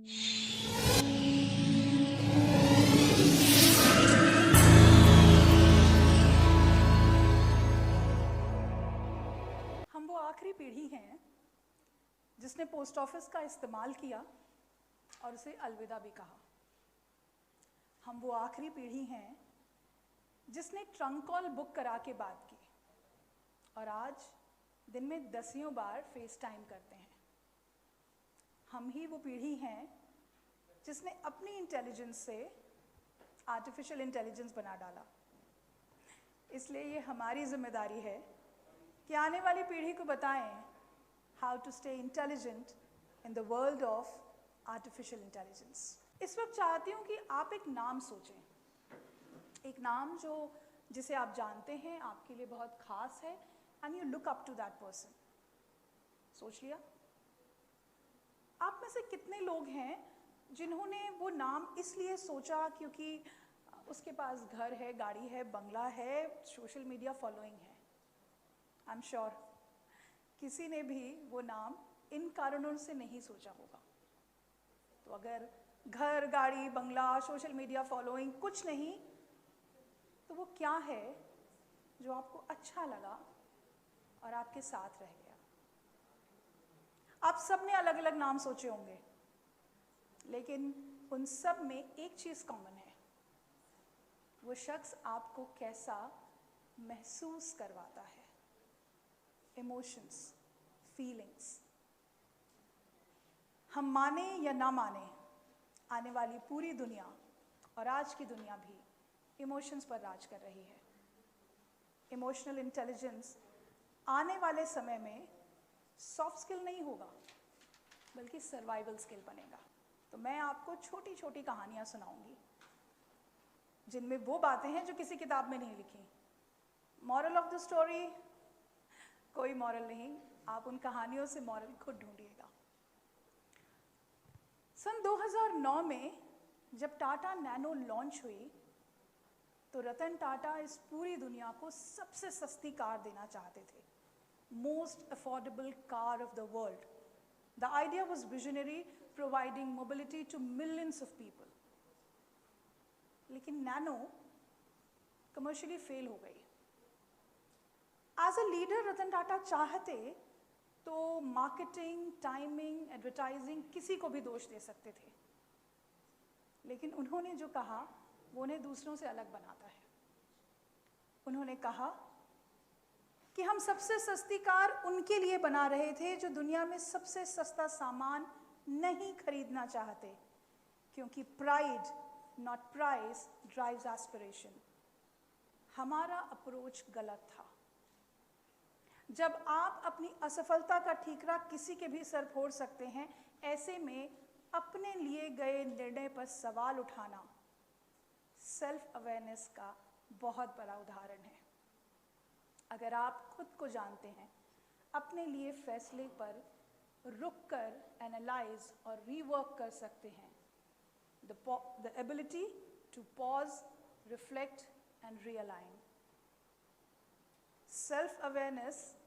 हम वो आखिरी पीढ़ी हैं जिसने पोस्ट ऑफिस का इस्तेमाल किया और उसे अलविदा भी कहा। हम वो आखिरी पीढ़ी हैं जिसने ट्रंक कॉल बुक करा के बात की और आज दिन में दसियों बार फेस टाइम करते हैं। हम ही वो पीढ़ी हैं जिसने अपनी इंटेलिजेंस से आर्टिफिशियल इंटेलिजेंस बना डाला। इसलिए ये हमारी जिम्मेदारी है कि आने वाली पीढ़ी को बताएं how to stay intelligent in the world of artificial intelligence. इस वक्त चाहती हूँ कि आप एक नाम सोचें, एक नाम जिसे आप जानते हैं, आपके लिए बहुत खास है, and you look up to that person. सोच लिया? आप में से कितने लोग हैं जिन्होंने वो नाम इसलिए सोचा क्योंकि उसके पास घर है, गाड़ी है, बंगला है, सोशल मीडिया फॉलोइंग है? आई एम श्योर किसी ने भी वो नाम इन कारणों से नहीं सोचा होगा। तो अगर घर, गाड़ी, बंगला, सोशल मीडिया फॉलोइंग कुछ नहीं, तो वो क्या है जो आपको अच्छा लगा और आपके साथ रह गया? आप सब ने अलग अलग नाम सोचे होंगे, लेकिन उन सब में एक चीज़ कॉमन है। वो शख्स आपको कैसा महसूस करवाता है। Emotions, feelings. हम माने या ना माने, आने वाली पूरी दुनिया और आज की दुनिया भी इमोशंस पर राज कर रही है। इमोशनल इंटेलिजेंस आने वाले समय में सॉफ्ट स्किल नहीं होगा, बल्कि सर्वाइवल स्किल बनेगा। तो मैं आपको छोटी छोटी कहानियाँ सुनाऊंगी जिनमें वो बातें हैं जो किसी किताब में नहीं लिखी। मॉरल ऑफ द स्टोरी, कोई मॉरल नहीं, आप उन कहानियों से मॉरल खुद ढूंढिएगा। सन 2009 में जब टाटा नैनो लॉन्च हुई तो रतन टाटा इस पूरी दुनिया को सबसे सस्ती कार देना चाहते थे, most affordable car of the world. The idea was visionary, providing mobility to millions of people. लेकिन नैनो कमर्शियली फेल हो गई। As a leader Ratan Tata चाहते तो मार्केटिंग, टाइमिंग, एडवर्टाइजिंग किसी को भी दोष दे सकते थे, लेकिन उन्होंने जो कहा वो उन्हें दूसरों से अलग बनाता है। उन्होंने कहा कि हम सबसे सस्ती कार उनके लिए बना रहे थे जो दुनिया में सबसे सस्ता सामान नहीं खरीदना चाहते, क्योंकि pride not price drives aspiration. हमारा अप्रोच गलत था। जब आप अपनी असफलता का ठीकरा किसी के भी सर फोड़ सकते हैं, ऐसे में अपने लिए गए निर्णय पर सवाल उठाना सेल्फ अवेयरनेस का बहुत बड़ा उदाहरण है। अगर आप खुद को जानते हैं, अपने लिए फैसले पर रुक कर एनालाइज और रीवर्क कर सकते हैं। The ability to pause, reflect and realign. Self awareness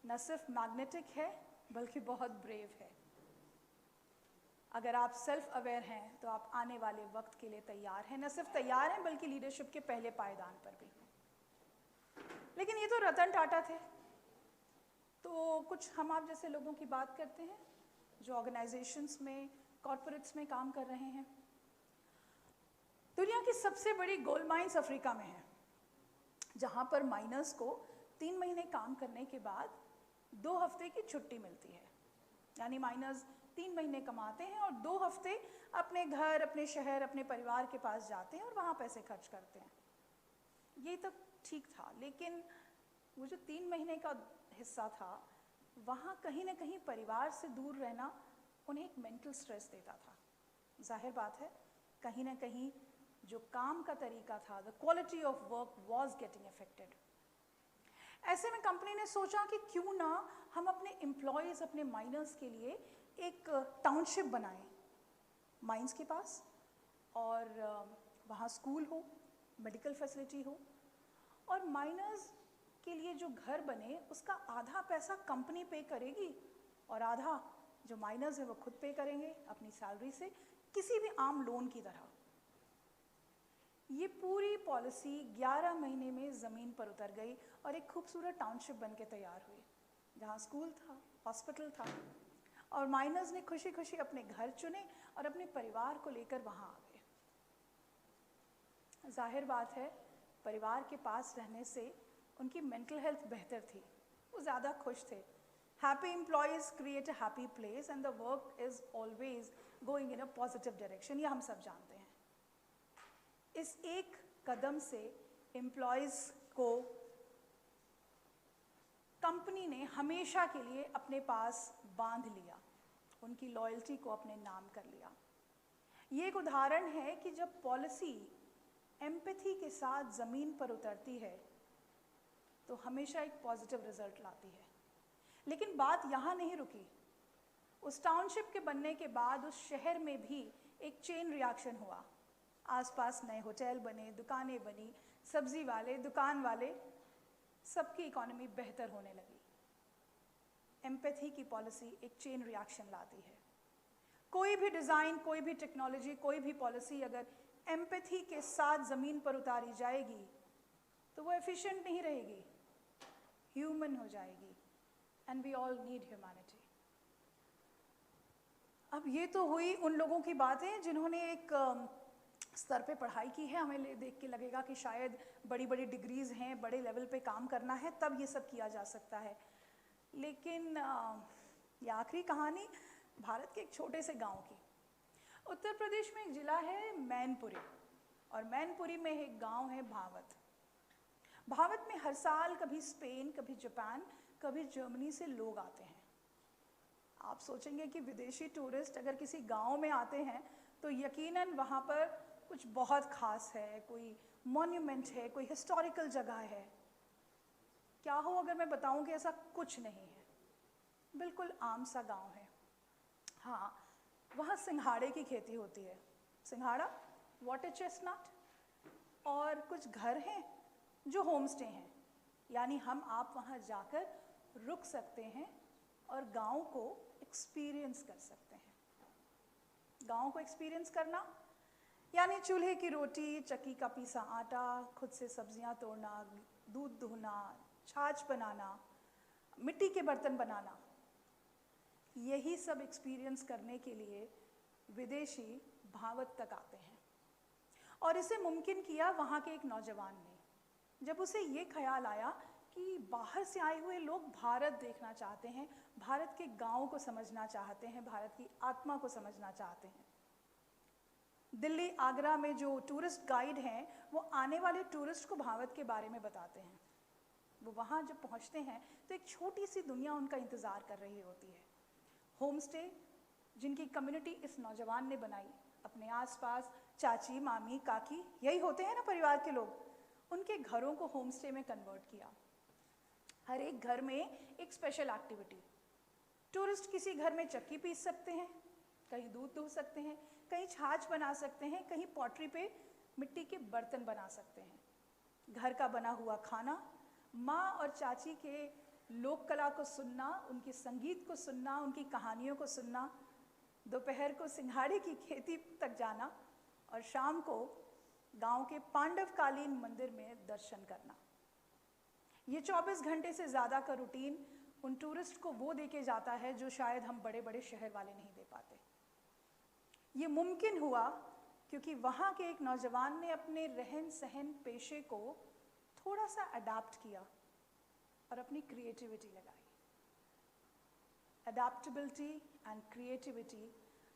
न सिर्फ मैग्नेटिक है बल्कि बहुत ब्रेव है। अगर आप सेल्फ अवेयर हैं तो आप आने वाले वक्त के लिए तैयार हैं। न सिर्फ तैयार हैं बल्कि लीडरशिप के पहले पायदान पर भी। लेकिन ये तो रतन टाटा थे। तो कुछ हम आप जैसे लोगों की बात करते हैं जो ऑर्गेनाइजेशंस में, कॉर्पोरेट्स में काम कर रहे हैं। दुनिया की सबसे बड़ी गोल्ड माइंस अफ्रीका में है, जहाँ पर माइनर्स को 3 महीने काम करने के बाद 2 हफ्ते की छुट्टी मिलती है। यानी माइनर्स 3 महीने कमाते हैं और 2 हफ्ते अपने घर, अपने शहर, अपने परिवार के पास जाते हैं और वहाँ पैसे खर्च करते हैं। ये तो ठीक था, लेकिन वो जो 3 महीने का हिस्सा था, वहाँ कहीं ना कहीं परिवार से दूर रहना उन्हें एक मेंटल स्ट्रेस देता था। जाहिर बात है, कहीं ना कहीं जो काम का तरीका था, the quality of work was getting affected. ऐसे में कंपनी ने सोचा कि क्यों ना हम अपने एम्प्लॉयज़, अपने माइनर्स के लिए एक टाउनशिप बनाएं माइंस के पास, और वहाँ स्कूल हो, मेडिकल फैसिलिटी हो, और माइनर्स के लिए जो घर बने उसका आधा पैसा कंपनी पे करेगी और आधा जो माइनर्स हैं वो खुद पे करेंगे अपनी सैलरी से, किसी भी आम लोन की तरह। ये पूरी पॉलिसी 11 महीने में ज़मीन पर उतर गई और एक खूबसूरत टाउनशिप बन के तैयार हुई, जहाँ स्कूल था, हॉस्पिटल था, और माइनर्स ने खुशी खुशी अपने घर चुने और अपने परिवार को लेकर वहाँ आ गए। जाहिर बात है, परिवार के पास रहने से उनकी मेंटल हेल्थ बेहतर थी, वो ज़्यादा खुश थे। Happy employees create a happy place and the work is always going in a positive direction, ये हम सब जानते हैं। इस एक कदम से एम्प्लॉयज़ को कंपनी ने हमेशा के लिए अपने पास बांध लिया, उनकी लॉयल्टी को अपने नाम कर लिया। ये एक उदाहरण है कि जब पॉलिसी एम्पैथी के साथ ज़मीन पर उतरती है तो हमेशा एक पॉजिटिव रिजल्ट लाती है। लेकिन बात यहाँ नहीं रुकी। उस टाउनशिप के बनने के बाद उस शहर में भी एक चेन रिएक्शन हुआ। आसपास नए होटल बने, दुकानें बनी, सब्जी वाले, दुकान वाले, सबकी इकोनॉमी बेहतर होने लगी। एम्पैथी की पॉलिसी एक चेन रिएक्शन लाती है। कोई भी डिज़ाइन, कोई भी टेक्नोलॉजी, कोई भी पॉलिसी अगर एम्पैथी के साथ ज़मीन पर उतारी जाएगी तो वो एफिशिएंट नहीं रहेगी, ह्यूमन हो जाएगी। And we all need humanity. अब ये तो हुई उन लोगों की बातें जिन्होंने एक स्तर पे पढ़ाई की है। हमें देख के लगेगा कि शायद बड़ी बड़ी डिग्रीज़ हैं, बड़े लेवल पे काम करना है, तब ये सब किया जा सकता है। लेकिन ये आखिरी कहानी भारत के एक छोटे से गांव की। उत्तर प्रदेश में एक ज़िला है मैनपुरी, और मैनपुरी में एक गांव है भावत। भावत में हर साल कभी स्पेन, कभी जापान, कभी जर्मनी से लोग आते हैं। आप सोचेंगे कि विदेशी टूरिस्ट अगर किसी गांव में आते हैं तो यकीनन वहाँ पर कुछ बहुत ख़ास है, कोई मॉन्यूमेंट है, कोई हिस्टोरिकल जगह है। क्या हो अगर मैं बताऊं कि ऐसा कुछ नहीं है, बिल्कुल आम सा गांव है। हाँ, वहाँ सिंघाड़े की खेती होती है। सिंघाड़ा, वाटर चेस्टनट, और कुछ घर हैं जो होम स्टे हैं, यानी हम आप वहाँ जाकर रुक सकते हैं और गांव को एक्सपीरियंस कर सकते हैं। गांव को एक्सपीरियंस करना यानी चूल्हे की रोटी, चक्की का पीसा आटा, खुद से सब्जियां तोड़ना, दूध दुहना, छाछ बनाना, मिट्टी के बर्तन बनाना, यही सब एक्सपीरियंस करने के लिए विदेशी भावत तक आते हैं। और इसे मुमकिन किया वहाँ के एक नौजवान ने। जब उसे ये ख्याल आया कि बाहर से आए हुए लोग भारत देखना चाहते हैं, भारत के गाँव को समझना चाहते हैं, भारत की आत्मा को समझना चाहते हैं। दिल्ली, आगरा में जो टूरिस्ट गाइड हैं वो आने वाले टूरिस्ट को भावत के बारे में बताते हैं। वो वहाँ जब पहुँचते हैं तो एक छोटी सी दुनिया उनका इंतज़ार कर रही होती है। होम स्टे जिनकी कम्युनिटी इस नौजवान ने बनाई, अपने आसपास चाची, मामी, काकी, यही होते हैं ना परिवार के लोग, उनके घरों को होम स्टे में कन्वर्ट किया। हर एक घर में एक स्पेशल एक्टिविटी। टूरिस्ट किसी घर में चक्की पीस सकते हैं, कहीं दूध दुह सकते हैं, कहीं छाछ बना सकते हैं, कहीं पॉटरी पे मिट्टी के बर्तन बना सकते हैं। घर का बना हुआ खाना, माँ और चाची के लोक कला को सुनना, उनके संगीत को सुनना, उनकी कहानियों को सुनना, दोपहर को सिंघाड़े की खेती तक जाना और शाम को गांव के पांडवकालीन मंदिर में दर्शन करना। ये 24 घंटे से ज़्यादा का रूटीन उन टूरिस्ट को वो दे के जाता है जो शायद हम बड़े बड़े शहर वाले नहीं दे पाते। ये मुमकिन हुआ क्योंकि वहाँ के एक नौजवान ने अपने रहन सहन, पेशे को थोड़ा सा अडाप्ट किया और अपनी क्रिएटिविटी लगाई। अडेप्टेबिलिटी एंड क्रिएटिविटी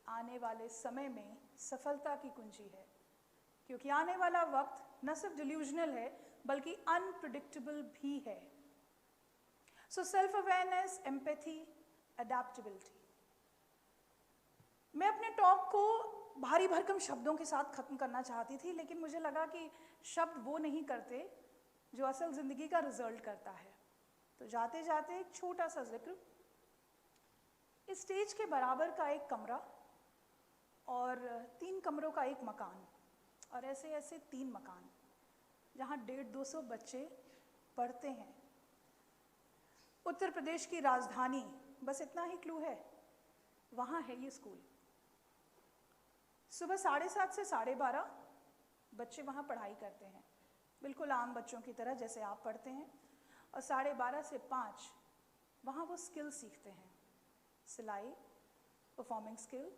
आने वाले समय में सफलता की कुंजी है, क्योंकि आने वाला वक्त न सिर्फ डिल्यूजनल है बल्कि अनप्रिडिक्टेबल भी है। So self awareness, empathy, adaptability. मैं अपने टॉक को भारी भरकम शब्दों के साथ ख़त्म करना चाहती थी, लेकिन मुझे लगा कि शब्द वो नहीं करते जो असल ज़िंदगी का रिजल्ट करता है। तो जाते जाते एक छोटा सा जिक्र, इस स्टेज के बराबर का एक कमरा और 3 कमरों का एक मकान, और ऐसे ऐसे 3 मकान जहाँ 150-200 बच्चे पढ़ते हैं। उत्तर प्रदेश की राजधानी, बस इतना ही क्लू है। वहाँ है ये स्कूल। सुबह 7:30 से 12:30 बच्चे वहाँ पढ़ाई करते हैं, बिल्कुल आम बच्चों की तरह जैसे आप पढ़ते हैं। और 12:30 से 5 वहाँ वो स्किल सीखते हैं, सिलाई, performing skill,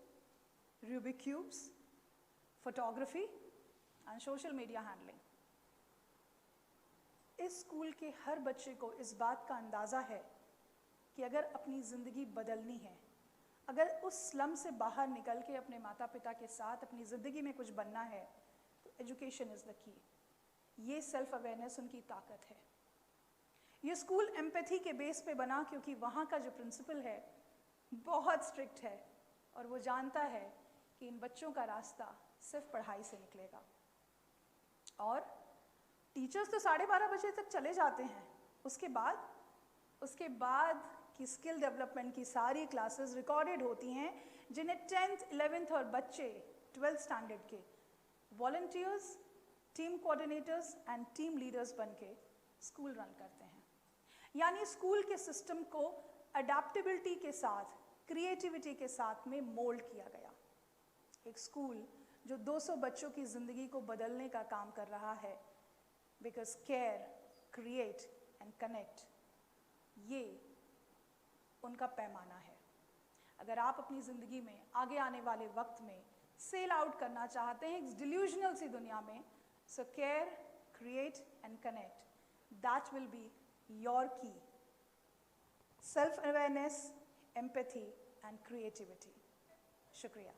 Rubik cubes, photography and social media handling. इस स्कूल के हर बच्चे को इस बात का अंदाज़ा है कि अगर अपनी ज़िंदगी बदलनी है, अगर उस स्लम से बाहर निकल के अपने माता पिता के साथ अपनी ज़िंदगी में कुछ बनना है, तो एजुकेशन इज़ द की। ये सेल्फ अवेयरनेस उनकी ताकत है। ये स्कूल एम्पैथी के बेस पे बना क्योंकि वहाँ का जो प्रिंसिपल है बहुत स्ट्रिक्ट है और वो जानता है कि इन बच्चों का रास्ता सिर्फ पढ़ाई से निकलेगा। और टीचर्स तो 12:30 बजे तक चले जाते हैं। उसके बाद की स्किल डेवलपमेंट की सारी क्लासेस रिकॉर्डेड होती हैं, जिन्हें 10th 11th और बच्चे 12th स्टैंडर्ड के volunteers, team coordinators and team leaders बन के स्कूल रन करते हैं। यानी स्कूल के सिस्टम को अडेप्टेबिलिटी के साथ, क्रिएटिविटी के साथ में मोल्ड किया गया। एक स्कूल जो 200 बच्चों की ज़िंदगी को बदलने का काम कर रहा है, because care, create and connect, ये उनका पैमाना है। अगर आप अपनी ज़िंदगी में आगे आने वाले वक्त में सेल आउट करना चाहते हैं इस डिल्यूजनल सी दुनिया में, so care, create and connect, that will be your key. Self awareness, empathy and creativity. शुक्रिया।